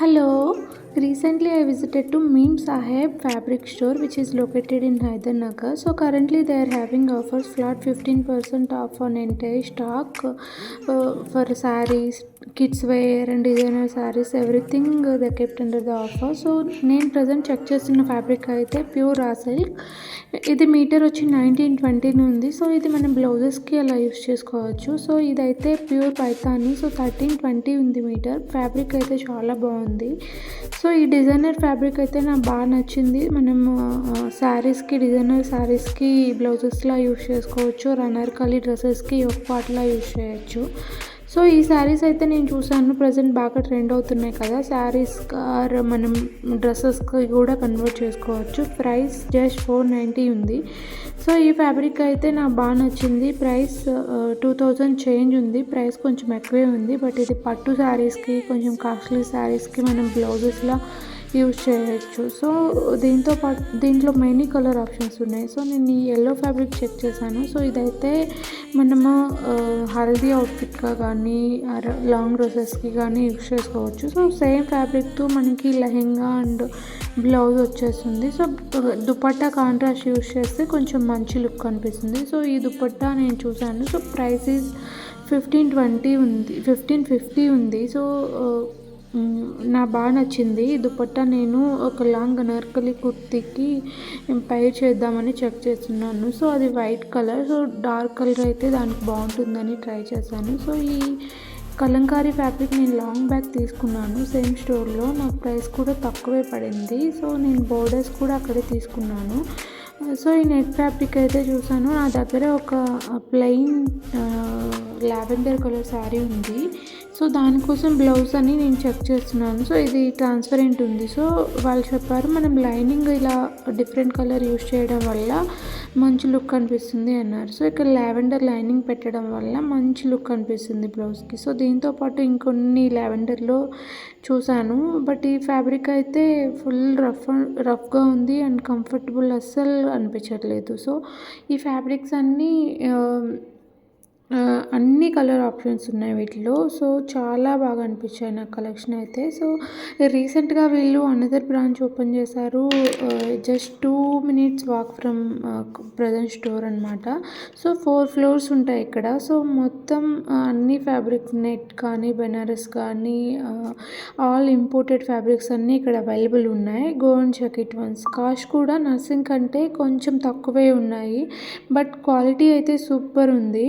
Hello, recently I visited to Meme Saheb fabric store which is located in Hydernagar. So currently they are having offers flat 15% off on entire stock for sarees, kids wear and designer sarees everything they kept under the offer. So నేను present check చేస్తున్న fabric అయితే pure raw silk. ఇది metre వచ్చి 1920 ఉంది. So ఇది మనం బ్లౌజెస్కి అలా use చేసుకోవచ్చు. సో ఇదైతే ప్యూర్ పైతాని. సో 1320 ఉంది మీటర్. ఫ్యాబ్రిక్ అయితే చాలా బాగుంది. సో ఈ డిజైనర్ ఫ్యాబ్రిక్ అయితే నాకు బాగా నచ్చింది. మనం శారీస్కి డిజైనర్ శారీస్కి బ్లౌజెస్లా యూస్ చేసుకోవచ్చు. రన్నర్కలి డ్రెస్సెస్కి ఒక పార్ట్లా యూస్ చేయొచ్చు. సో ఈ శారీస్ అయితే నేను చూసాను ప్రజెంట్ బాగా ట్రెండ్ అవుతున్నాయి కదా, శారీస్ ఆర్ మనం డ్రెస్సెస్కి కూడా కన్వర్ట్ చేసుకోవచ్చు. ప్రైస్ జస్ట్ 490 ఉంది. సో ఈ ఫ్యాబ్రిక్ అయితే నాకు బాగా నచ్చింది. ప్రైస్ 2000 చేంజ్ ఉంది. ప్రైస్ కొంచెం ఎక్కువే ఉంది. బట్ ఇది పట్టు శారీస్కి కొంచెం కాస్ట్లీ శారీస్కి మనం బ్లౌజెస్లా యూజ్ చేయొచ్చు. సో దీంట్లో మెనీ కలర్ ఆప్షన్స్ ఉన్నాయి. సో నేను ఈ ఎల్లో ఫ్యాబ్రిక్ చెక్ చేశాను. సో ఇదైతే మనము హల్దీ అవుట్ఫిట్గా కానీ లాంగ్ డ్రెస్సెస్కి కానీ యూజ్ చేసుకోవచ్చు. సో సేమ్ ఫ్యాబ్రిక్తో మనకి లెహెంగా అండ్ బ్లౌజ్ వచ్చేస్తుంది. సో దుపట్టా కాంట్రాస్ట్ యూజ్ చేస్తే కొంచెం మంచి లుక్ అనిపిస్తుంది. సో ఈ దుపట్టా నేను చూశాను. సో ప్రైస్ ఈజ్ 1550 ఉంది. సో నాకు బాగా నచ్చింది ఈ దుపట్టా. నేను ఒక లాంగ్ అనార్కలి కుర్తీకి పైర్ చేద్దామని చెక్ చేస్తున్నాను. సో అది white colour. So dark colour అయితే దానికి బాగుంటుందని ట్రై చేశాను. సో ఈ కలంకారీ ఫ్యాబ్రిక్ నేను లాంగ్ బ్యాగ్ తీసుకున్నాను సేమ్ స్టోర్లో. నాకు ప్రైస్ కూడా తక్కువే పడింది. సో నేను బోర్డర్స్ కూడా అక్కడే తీసుకున్నాను. సో ఈ నెట్ ఫ్యాబ్రిక్ అయితే చూసాను. నా దగ్గర ఒక ప్లెయిన్ లావెండర్ కలర్ శారీ ఉంది. సో దానికోసం బ్లౌజ్ అని నేను చెక్ చేస్తున్నాను. సో ఇది ట్రాన్స్పరెంట్ ఉంది. సో వాళ్ళు చెప్పారు మనం లైనింగ్ ఇలా డిఫరెంట్ కలర్ యూస్ చేయడం వల్ల మంచి లుక్ అనిపిస్తుంది అన్నారు. సో ఇక్కడ లావెండర్ లైనింగ్ పెట్టడం వల్ల మంచి లుక్ అనిపిస్తుంది బ్లౌజ్కి. సో దీంతోపాటు ఇంకొన్ని లావెండర్లో చూశాను. బట్ ఈ ఫ్యాబ్రిక్ అయితే ఫుల్ రఫ్గా ఉంది అండ్ కంఫర్టబుల్ అస్సలు అనిపించట్లేదు. సో ఈ ఫ్యాబ్రిక్స్ అన్ని కలర్ ఆప్షన్స్ ఉన్నాయి వీటిలో. సో చాలా బాగా అనిపించాయి నాకు కలెక్షన్ అయితే. సో రీసెంట్గా వీళ్ళు అనదర్ బ్రాంచ్ ఓపెన్ చేశారు. Just 2 minutes walk from present store అనమాట. సో 4 floors ఉంటాయి ఇక్కడ. సో మొత్తం అన్ని ఫ్యాబ్రిక్స్ నెట్ కానీ బెనారస్ కానీ ఆల్ ఇంపోర్టెడ్ ఫ్యాబ్రిక్స్ అన్నీ ఇక్కడ అవైలబుల్ ఉన్నాయి. Go and check it once. Cost కూడా నర్సింగ్ కంటే కొంచెం తక్కువే ఉన్నాయి. బట్ క్వాలిటీ అయితే సూపర్ ఉంది.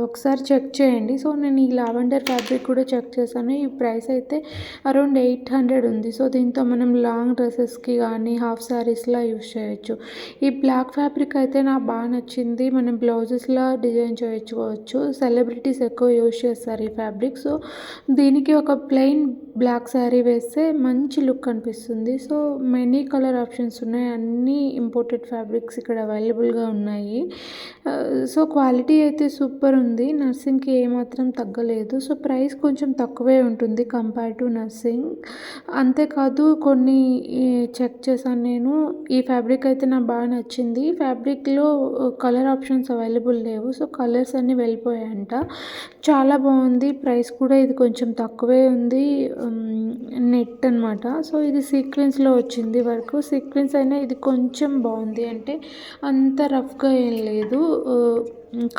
ఒకసారి చెక్ చేయండి. సో నేను ఈ లావెండర్ ఫ్యాబ్రిక్ కూడా చెక్ చేశాను. ఈ ప్రైస్ అయితే అరౌండ్ 800 ఉంది. సో దీంతో మనం లాంగ్ డ్రెస్సెస్కి కానీ హాఫ్ శారీస్లా యూస్ చేయొచ్చు. ఈ బ్లాక్ ఫ్యాబ్రిక్ అయితే నాకు బాగా నచ్చింది. మనం బ్లౌజెస్లా డిజైన్ చేయించుకోవచ్చు. సెలబ్రిటీస్ ఎక్కువ యూస్ చేస్తారు ఈ ఫ్యాబ్రిక్. సో దీనికి ఒక ప్లెయిన్ బ్లాక్ శారీ వేస్తే మంచి లుక్ అనిపిస్తుంది. సో మెనీ కలర్ ఆప్షన్స్ ఉన్నాయి. అన్ని ఇంపోర్టెడ్ ఫ్యాబ్రిక్స్ ఇక్కడ అవైలబుల్గా ఉన్నాయి. సో క్వాలిటీ అయితే సూపర్ ఉంది. నర్సింగ్కి ఏమాత్రం తగ్గలేదు. సో ప్రైస్ కొంచెం తక్కువే ఉంటుంది కంపేర్ టు నర్సింగ్. అంతేకాదు కొన్ని చెక్ చేశాను నేను. ఈ ఫ్యాబ్రిక్ అయితే నాకు బాగా నచ్చింది. ఫ్యాబ్రిక్లో కలర్ ఆప్షన్స్ అవైలబుల్ లేవు. సో కలర్స్ అన్నీ వెళ్ళిపోయాయంట. చాలా బాగుంది. ప్రైస్ కూడా ఇది కొంచెం తక్కువే ఉంది. నెట్ అనమాట. సో ఇది సీక్వెన్స్లో వచ్చింది వర్క్. సీక్వెన్స్ అయినా ఇది కొంచెం బాగుంది. అంటే అంత రఫ్గా ఏం లేదు.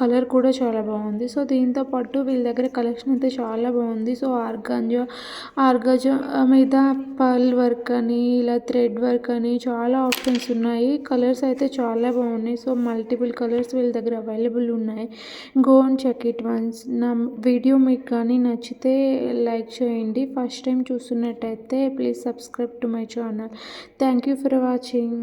కలర్ కూడా చాలా బాగుంది. సో దీంతో పాటు వీళ్ళ దగ్గర కలెక్షన్ అయితే చాలా బాగుంది. సో ఆర్గాంజా మీద పర్ల్ వర్క్ అని ఇలా థ్రెడ్ వర్క్ అని చాలా ఆప్షన్స్ ఉన్నాయి. కలర్స్ అయితే చాలా బాగున్నాయి. సో మల్టిపుల్ కలర్స్ వీళ్ళ దగ్గర అవైలబుల్ ఉన్నాయి. Go and check it once. నా వీడియో మీకు కానీ నచ్చితే లైక్ చేయండి. ఫస్ట్ టైం చూస్తున్నట్టయితే please subscribe to my channel. Thank you for watching.